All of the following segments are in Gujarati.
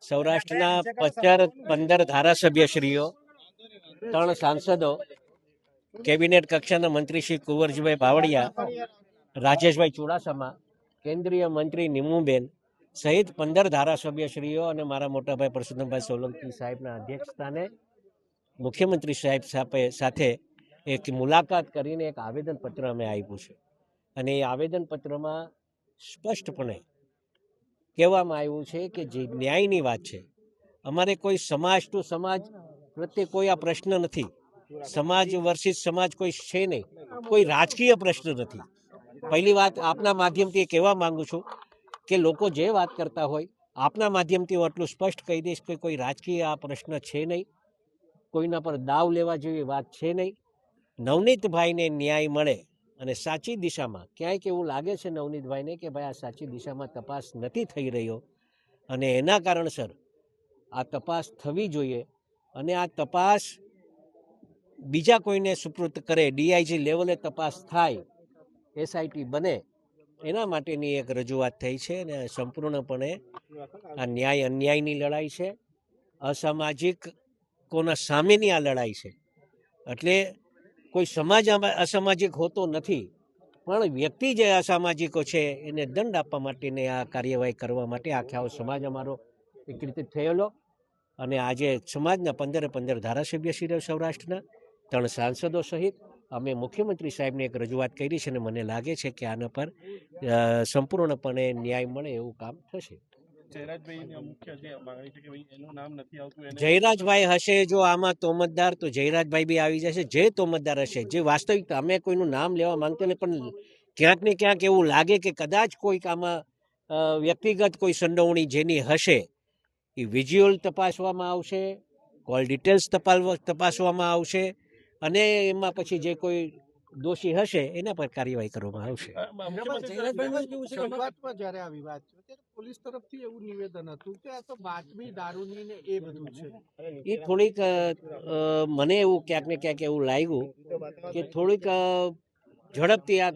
સૌરાષ્ટ્રના 15 ધારાસભ્યશ્રીઓ, 3 સાંસદો, કેબિનેટ કક્ષાના મંત્રી શ્રી કુંવરજીભાઈ બાવળિયા, રાજેશભાઈ ચુડાસમા, કેન્દ્રીય મંત્રી નિમુબેન સહિત 15 ધારાસભ્યશ્રીઓ અને મારા મોટાભાઈ પરસોત્તમભાઈ સોલંકી સાહેબના અધ્યક્ષસ્થાને મુખ્યમંત્રી સાહેબ સાથે એક મુલાકાત કરીને એક આવેદનપત્ર અમે આપ્યું છે. અને એ આવેદનપત્રમાં સ્પષ્ટપણે કહેવામાં આવ્યું છે કે જે ન્યાયની વાત છે, અમારે કોઈ સમાજ ટુ સમાજ પ્રત્યે કોઈ આ પ્રશ્ન નથી. સમાજ વર્સિસ સમાજ કોઈ છે નહીં, કોઈ રાજકીય પ્રશ્ન નથી. પહેલી વાત આપના માધ્યમથી એ કહેવા માંગુ છું કે લોકો જે વાત કરતા હોય, આપના માધ્યમથી હું આટલું સ્પષ્ટ કહી દઈશ કે કોઈ રાજકીય આ પ્રશ્ન છે નહીં, કોઈના પર દાવ લેવા જેવી વાત છે નહીં. નવનીતભાઈને ન્યાય મળે અને સાચી દિશામાં ક્યાંક એવું લાગે છે નવનીતભાઈને કે ભાઈ આ સાચી દિશામાં તપાસ નથી થઈ રહ્યો અને એના કારણસર આ તપાસ થવી જોઈએ અને આ તપાસ બીજા કોઈને સુપૃત કરે, ડીઆઈજી લેવલે તપાસ થાય, એસઆઈટી બને, એના માટેની એક રજૂઆત થઈ છે. અને સંપૂર્ણપણે આ ન્યાય અન્યાયની લડાઈ છે, અસામાજિક કોના સામેની આ લડાઈ છે. એટલે કોઈ સમાજ અસામાજિક હોતો નથી, પણ વ્યક્તિ જે અસામાજિકો છે એને દંડ આપવા માટેની આ કાર્યવાહી કરવા માટે આખો સમાજ અમારો એકત્રિત થયેલો. અને આજે સમાજના 15 ધારાસભ્યશ્રીઓ સૌરાષ્ટ્રના 3 સાંસદો સહિત અમે મુખ્યમંત્રી સાહેબને એક રજૂઆત કરી છે અને મને લાગે છે કે આના પર સંપૂર્ણપણે ન્યાય મળે એવું કામ થશે. જયરાજભાઈ હશે જો આમાં તોમતદાર, તો જયરાજભાઈ બી આવી જશે. જે તોમતદાર હશે, જે વાસ્તવિક, અમે કોઈનું નામ લેવા માંગતા નહીં, પણ ક્યાંક ને ક્યાંક એવું લાગે કે કદાચ કોઈક આમાં વ્યક્તિગત કોઈ સંડોવણી જેની હશે, એ વિઝ્યુઅલ તપાસવામાં આવશે, કોલ ડિટેલ્સ તપાસવામાં આવશે અને એમાં પછી જે કોઈ દોષી હશે એના પર કાર્યવાહી કરવામાં આવશે. જ્યારે આ વિવાદ છે ત્યારે પોલીસ તરફથી એવું નિવેદન હતું કે આ તો બાતમી દારૂની ને એ બધું છે. એ થોડીક મને એવું ક્યાંક ને ક્યાંક એવું લાગ્યું કે થોડીક ઝડપથી આ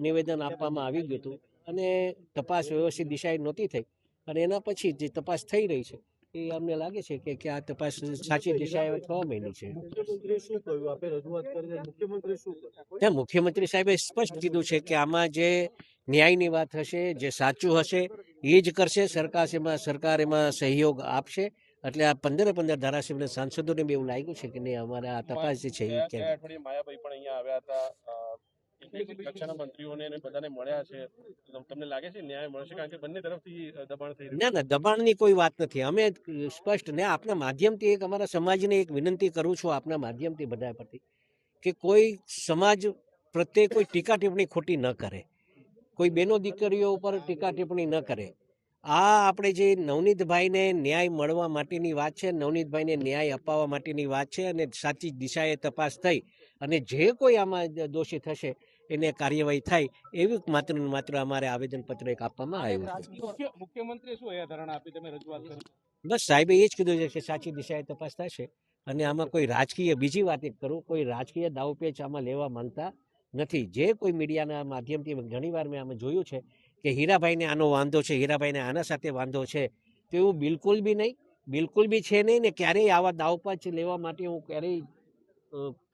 નિવેદન આપવામાં આવી ગયું હતું અને તપાસ વ્યવસ્થિત દિશાએ નહોતી થઈ. અને એના પછી જે તપાસ થઈ રહી છે એ અમને લાગે છે કે આ તપાસ સાચી દિશાએ થવા માંડી છે. મુખ્યમંત્રી સાહેબે સ્પષ્ટ કીધું છે કે આમાં જે ન્યાયની વાત હશે, જે સાચું હશે એ જ કરશે. સરકાર એમાં સહયોગ આપશે. એટલે આ 15 ધારાસભ્ય સાંસદોને બી એવું લાગ્યું છે કે નહીં, અમારે આ તપાસ જે છે માયાભાઈ પણ અહીંયા આવ્યા હતા, કક્ષાના મંત્રીઓને બધાને મળ્યા છે. તમને લાગે છે ન્યાય મળશે? કારણ કે બંને તરફથી દબાણ થઈ રહ્યું. ના, દબાણની કોઈ વાત નથી. અમે સ્પષ્ટ ને આપના માધ્યમથી એક અમારા સમાજને એક વિનંતી કરું છું, આપના માધ્યમથી બધા પરથી, કે કોઈ સમાજ પ્રત્યે કોઈ ટીકા ટિપ્પણી ખોટી ન કરે, કોઈ બેનો દીકરીઓ ઉપર ટીકા ટિપ્પણી ન કરે. આ આપણે જે નવનીતભાઈને ન્યાય મળવા માટેની વાત છે, નવનીતભાઈને ન્યાય અપાવવા માટેની વાત છે અને સાચી દિશાએ તપાસ થઈ અને જે કોઈ આમાં દોષી થશે એને કાર્યવાહી થાય એવી માત્ર અમારે આવેદનપત્ર એક આપવામાં આવ્યું છે. મુખ્યમંત્રી શું ધરણા આપી તમે રજૂઆત કરી? બસ સાહેબે એ જ કીધું છે કે સાચી દિશાએ તપાસ થશે અને આમાં કોઈ રાજકીય, બીજી વાત એક કરું, કોઈ રાજકીય દાવપેચ આમાં લેવા માંગતા નથી. જે કોઈ મીડિયાના માધ્યમથી ઘણીવાર મેં આમાં જોયું છે કે હીરાભાઈને આનો વાંધો છે, હીરાભાઈને આના સાથે વાંધો છે, તો એવું બિલકુલ બી નહીં, બિલકુલ બી છે નહીં. ને ક્યારેય આવા દાવપેચ લેવા માટે હું ક્યારેય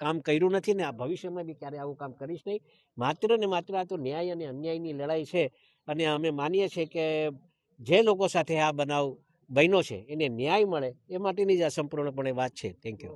કામ કર્યું નથી ને આ ભવિષ્યમાં બી ક્યારે આવું કામ કરીશ નહીં. માત્ર ને માત્ર આ તો ન્યાય અને અન્યાયની લડાઈ છે અને અમે માનીએ છીએ કે જે લોકો સાથે આ બનાવ બન્યો છે એને ન્યાય મળે એ માટેની જ આ સંપૂર્ણપણે વાત છે. Thank you.